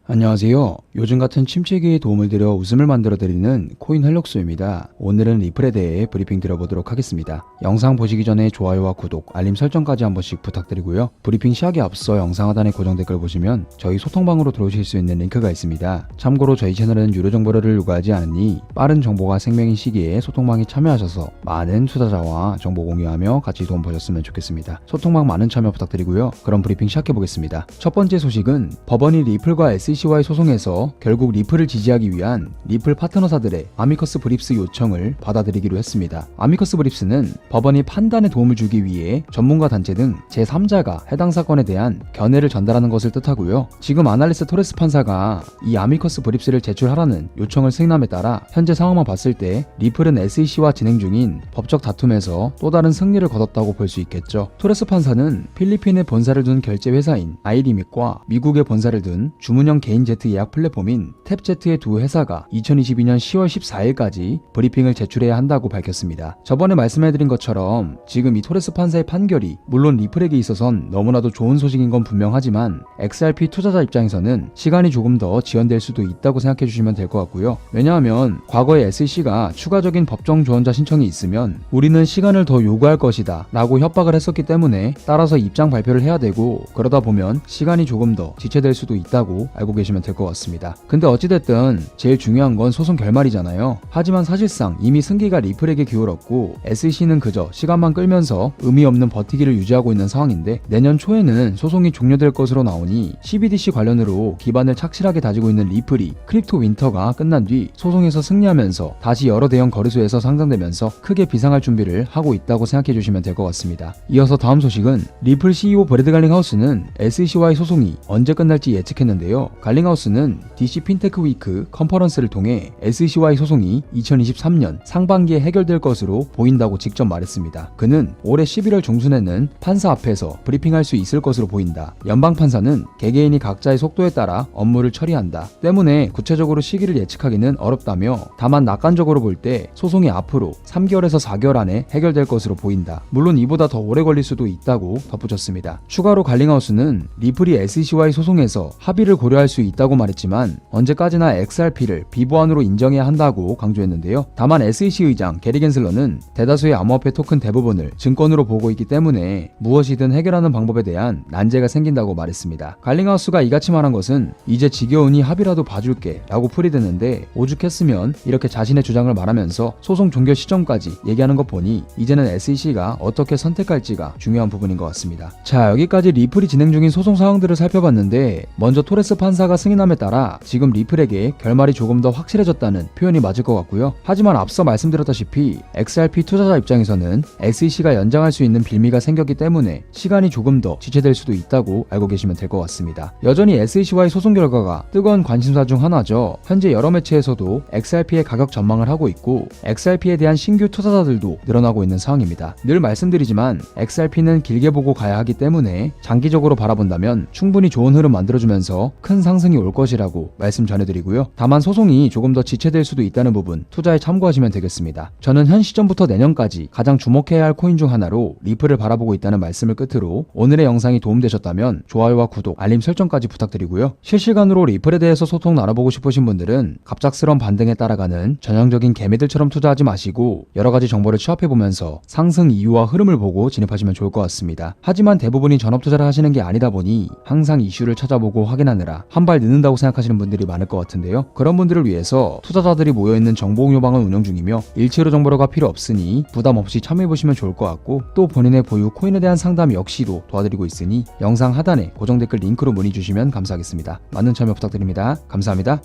안녕하세요. 요즘 같은 침체기에 도움을 드려 웃음을 만들어드리는 코인 활력소입니다. 오늘은 리플에 대해 브리핑 드려보도록 하겠습니다. 영상 보시기 전에 좋아요와 구독, 알림 설정까지 한 번씩 부탁드리고요. 브리핑 시작에 앞서 영상 하단의 고정 댓글 보시면 저희 소통방으로 들어오실 수 있는 링크가 있습니다. 참고로 저희 채널은 유료 정보를 요구하지 않으니 빠른 정보가 생명인 시기에 소통방에 참여하셔서 많은 투자자와 정보 공유하며 같이 도움 보셨으면 좋겠습니다. 소통방 많은 참여 부탁드리고요. 그럼 브리핑 시작해보겠습니다. 첫 번째 소식은 법원이 리플과 SEC와의 소송에서 결국 리플을 지지하기 위한 리플 파트너사들의 아미커스 브립스 요청을 받아들이기로 했습니다. 아미커스 브립스는 법원이 판단에 도움을 주기 위해 전문가 단체 등 제3자가 해당 사건에 대한 견해를 전달하는 것을 뜻하고요. 지금 아날리스 토레스 판사가 이 아미커스 브립스를 제출하라는 요청을 승인함에 따라 현재 상황만 봤을 때 리플은 SEC와 진행 중인 법적 다툼에서 또 다른 승리를 거뒀다고 볼 수 있겠죠. 토레스 판사는 필리핀에 본사를 둔 결제 회사인 아이리밋과 미국에 본사를 둔 주문형 개인 제트 예약 플랫폼인 탭제트의 두 회사가 2022년 10월 14일까지 브리핑을 제출해야 한다고 밝혔습니다. 저번에 말씀해드린 것처럼 지금 이 토레스 판사의 판결이 물론 리플에게 있어선 너무나도 좋은 소식인 건 분명하지만 XRP 투자자 입장에서는 시간이 조금 더 지연될 수도 있다고 생각해 주시면 될 것 같고요. 왜냐하면 과거에 SEC가 추가적인 법정 조언자 신청이 있으면 우리는 시간을 더 요구할 것이다 라고 협박을 했었기 때문에 따라서 입장 발표를 해야 되고 그러다 보면 시간이 조금 더 지체될 수도 있다고 알고 계시면 될 것 같습니다. 근데 어찌됐든 제일 중요한 건 소송 결말이잖아요. 하지만 사실상 이미 승기가 리플에게 기울었고 SEC는 그저 시간만 끌면서 의미 없는 버티기를 유지하고 있는 상황인데 내년 초에는 소송이 종료될 것으로 나오니 CBDC 관련으로 기반을 착실하게 다지고 있는 리플이 크립토 윈터가 끝난 뒤 소송에서 승리하면서 다시 여러 대형 거래소에서 상장되면서 크게 비상할 준비를 하고 있다고 생각해 주시면 될 것 같습니다. 이어서 다음 소식은 리플 CEO 브래드 갈링하우스는 SEC와의 소송이 언제 끝날지 예측했는데요. 갈링하우스는 DC 핀테크 위크 컨퍼런스를 통해 SEC와의 소송이 2023년 상반기에 해결될 것으로 보인다고 직접 말했습니다. 그는 올해 11월 중순에는 판사 앞에서 브리핑할 수 있을 것으로 보인다. 연방 판사는 개개인이 각자의 속도에 따라 업무를 처리한다. 때문에 구체적으로 시기를 예측하기는 어렵다며 다만 낙관적으로 볼 때 소송이 앞으로 3개월에서 4개월 안에 해결될 것으로 보인다. 물론 이보다 더 오래 걸릴 수도 있다고 덧붙였습니다. 추가로 갈링하우스는 리플이 SEC와의 소송에서 합의를 고려할 수 있다고 말했지만 언제까지나 XRP를 비보안으로 인정해야 한다고 강조했는데요. 다만 SEC 의장 게리 겐슬러는 대다수의 암호화폐 토큰 대부분을 증권으로 보고 있기 때문에 무엇이든 해결하는 방법에 대한 난제가 생긴다고 말했습니다. 갈링하우스가 이같이 말한 것은 이제 지겨우니 합의라도 봐줄게 라고 풀이됐는데 오죽했으면 이렇게 자신의 주장을 말하면서 소송 종결 시점까지 얘기하는 것 보니 이제는 SEC가 어떻게 선택할지가 중요한 부분인 것 같습니다. 자, 여기까지 리플이 진행 중인 소송 상황들을 살펴봤는데 먼저 토레스 판사가 승인함에 따라 지금 리플에게 결말이 조금 더 확실해졌다는 표현이 맞을 것 같고요. 하지만 앞서 말씀드렸다시피 XRP 투자자 입장에서는 SEC가 연장할 수 있는 빌미가 생겼기 때문에 시간이 조금 더 지체될 수도 있다고 알고 계시면 될 것 같습니다. 여전히 SEC와의 소송 결과가 뜨거운 관심사 중 하나죠. 현재 여러 매체에서도 XRP의 가격 전망을 하고 있고 XRP에 대한 신규 투자자들도 늘어나고 있는 상황입니다. 늘 말씀드리지만 XRP는 길게 보고 가야 하기 때문에 장기적으로 바라본다면 충분히 좋은 흐름 만들어주면서 큰 상승이 올 것이라고 말씀 전해드리고요. 다만 소송이 조금 더 지체될 수도 있다는 부분 투자에 참고하시면 되겠습니다. 저는 현 시점부터 내년까지 가장 주목해야 할 코인 중 하나로 리플을 바라보고 있다는 말씀을 끝으로 오늘의 영상이 도움되셨다면 좋아요와 구독, 알림 설정까지 부탁드리고요. 실시간으로 리플에 대해서 소통 나눠보고 싶으신 분들은 갑작스런 반등에 따라가는 전형적인 개미들처럼 투자하지 마시고 여러가지 정보를 취합해보면서 상승 이유와 흐름을 보고 진입하시면 좋을 것 같습니다. 하지만 대부분이 전업투자를 하시는 게 아니다 보니 항상 이슈를 찾아보고 확인하느라 한 발 늦는다고 생각하시는 분들이 많을 것 같은데요. 그런 분들을 위해서 투자자들이 모여있는 정보공유방을 운영 중이며 일체로 정보로가 필요 없으니 부담 없이 참여해보시면 좋을 것 같고 또 본인의 보유 코인에 대한 상담 역시도 도와드리고 있으니 영상 하단에 고정 댓글 링크로 문의 주시면 감사하겠습니다. 많은 참여 부탁드립니다. 감사합니다.